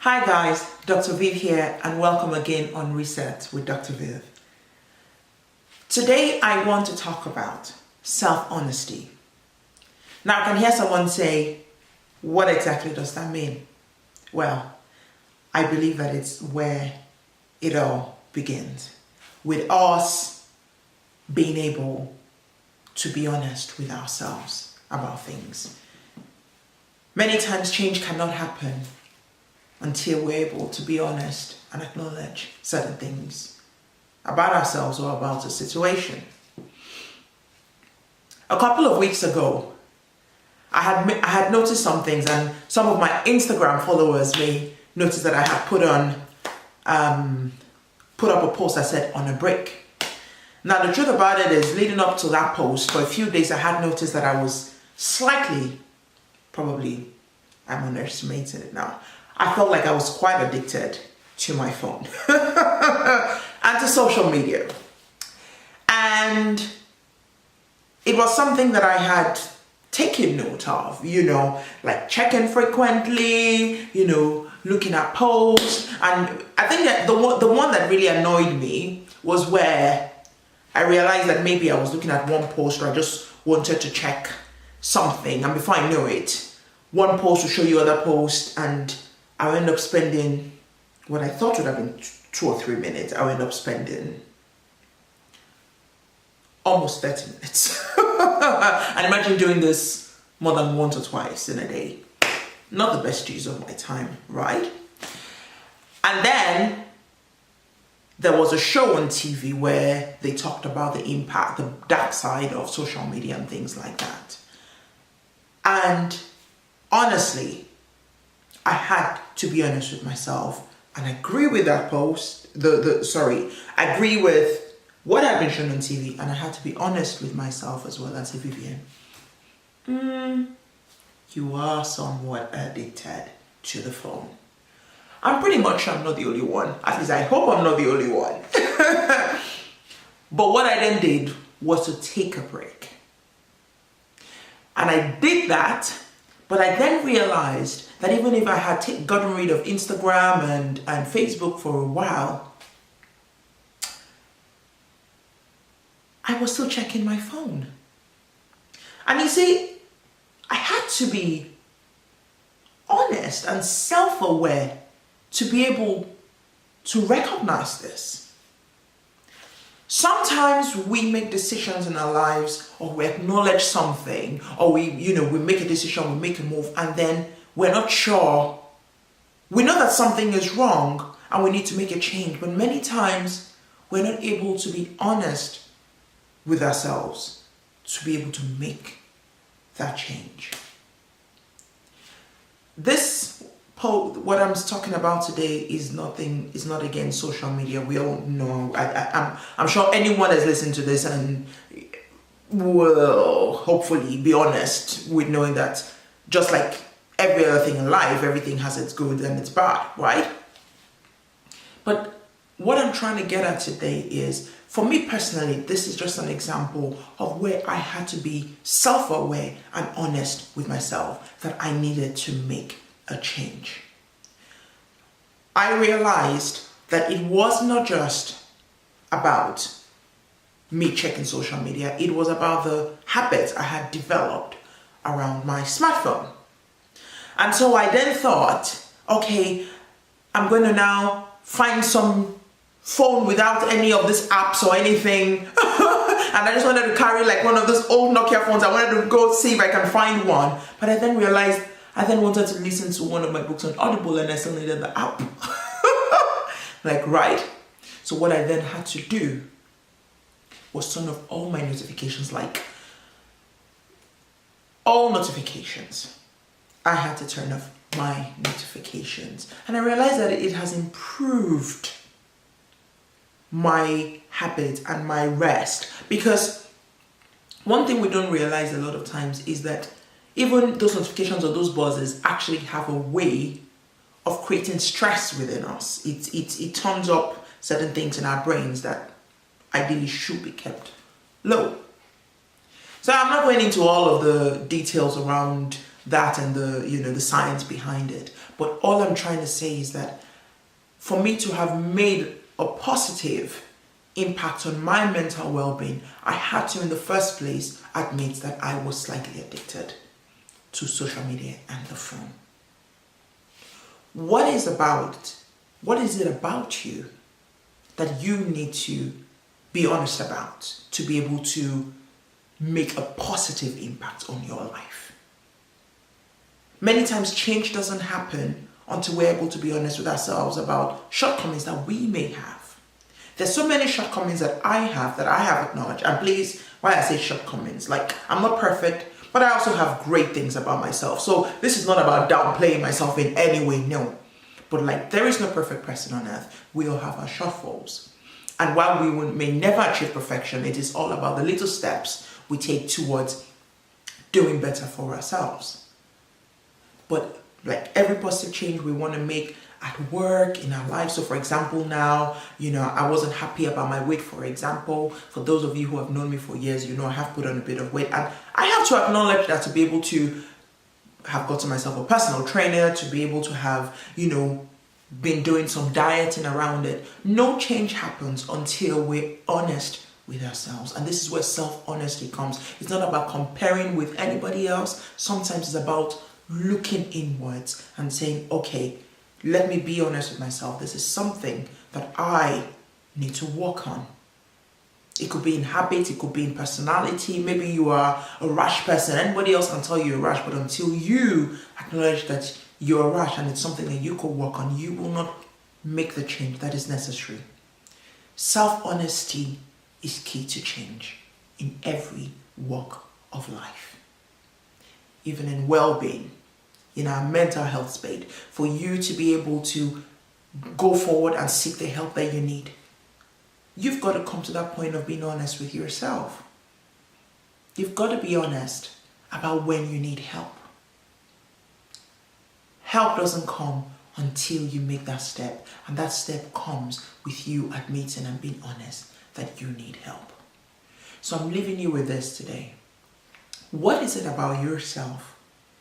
Hi guys, Dr. Viv here and welcome again on Reset with Dr. Viv. Today I want to talk about self-honesty. Now I can hear someone say, what exactly does that mean? Well, I believe that it's where it all begins. With us being able to be honest with ourselves about things. Many times change cannot happen until we're able to be honest and acknowledge certain things about ourselves or about a situation. A couple of weeks ago, I had noticed some things, and some of my Instagram followers may notice that I had put up a post that said on a break. Now the truth about it is, leading up to that post, for a few days I had noticed that I was slightly, probably I'm underestimating it now, I felt like I was quite addicted to my phone and to social media. And it was something that I had taken note of, like checking frequently, looking at posts. And I think that the one that really annoyed me was where I realized that maybe I was looking at one post, or I just wanted to check something, and before I know it, one post will show you other posts, and I'll end up spending what I thought would have been 2 or 3 minutes. I'll end up spending almost 30 minutes. And imagine doing this more than once or twice in a day. Not the best use of my time, right? And then there was a show on TV where they talked about the impact, the dark side of social media and things like that. And honestly, I had to be honest with myself and agree with that post, I agree with what had been shown on TV, and I had to be honest with myself as well. As Vivian, you are somewhat addicted to the phone. I'm pretty much sure I'm not the only one. At least I hope I'm not the only one. But what I then did was to take a break. And I did that, but I then realized that even if I had gotten rid of Instagram and Facebook for a while, I was still checking my phone. And you see, I had to be honest and self-aware to be able to recognize this. Sometimes we make decisions in our lives, or we acknowledge something, or we make a decision, we make a move, and then we're not sure. We know that something is wrong and we need to make a change, but many times we're not able to be honest with ourselves to be able to make that change. What I'm talking about today is not against social media. We all know. I'm sure anyone has listened to this and will hopefully be honest with knowing that just like every other thing in life, everything has its good and its bad, right? But what I'm trying to get at today is, for me personally, this is just an example of where I had to be self-aware and honest with myself that I needed to make a change. I realized that it was not just about me checking social media, it was about the habits I had developed around my smartphone. And so I then thought, okay, I'm going to now find some phone without any of these apps or anything. And I just wanted to carry like one of those old Nokia phones. I wanted to go see if I can find one. But I then realized I then wanted to listen to one of my books on Audible, and I still needed the app. Right? So what I then had to do was turn off all my notifications, like all notifications. I had to turn off my notifications. And I realized that it has improved my habits and my rest. Because one thing we don't realize a lot of times is that even those notifications or those buzzes actually have a way of creating stress within us. It turns up certain things in our brains that ideally should be kept low. So I'm not going into all of the details around that and the science behind it. But all I'm trying to say is that for me to have made a positive impact on my mental well-being, I had to in the first place admit that I was slightly addicted to social media and the phone. What is it about you that you need to be honest about to be able to make a positive impact on your life? Many times change doesn't happen until we're able to be honest with ourselves about shortcomings that we may have. There's so many shortcomings that I have acknowledged. And please, why I say shortcomings, like I'm not perfect, but I also have great things about myself. So this is not about downplaying myself in any way, no. But like there is no perfect person on earth. We all have our shortfalls. And while we may never achieve perfection, it is all about the little steps we take towards doing better for ourselves. But like every positive change we want to make at work, in our lives. So for example, now, I wasn't happy about my weight, for example. For those of you who have known me for years, I have put on a bit of weight. And I have to acknowledge that to be able to have gotten myself a personal trainer, to be able to have, been doing some dieting around it. No change happens until we're honest with ourselves. And this is where self-honesty comes. It's not about comparing with anybody else. Sometimes it's about looking inwards and saying, okay, let me be honest with myself. This is something that I need to work on. It could be in habit, it could be in personality. Maybe you are a rash person. Anybody else can tell you you're rash, but until you acknowledge that you're a rash and it's something that you could work on, you will not make the change that is necessary. Self-honesty is key to change in every walk of life. Even in well-being, in our mental health space, for you to be able to go forward and seek the help that you need, you've got to come to that point of being honest with yourself. You've got to be honest about when you need help. Help doesn't come until you make that step. And that step comes with you admitting and being honest that you need help. So I'm leaving you with this today. What is it about yourself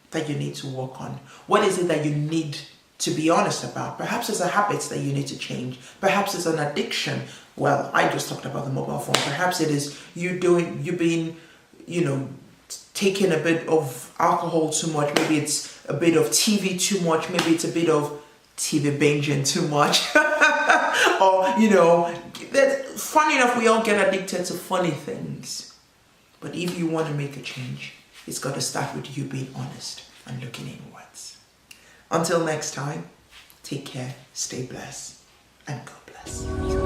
that you need to work on? What is it that you need to be honest about? Perhaps it's a habit that you need to change. Perhaps it's an addiction. Well, I just talked about the mobile phone. Perhaps it is you being, taking a bit of alcohol too much. Maybe it's a bit of TV too much. Maybe it's a bit of TV binging too much. Or, funny enough, we all get addicted to funny things. But if you want to make a change, it's got to start with you being honest and looking inwards. Until next time, take care, stay blessed, and God bless.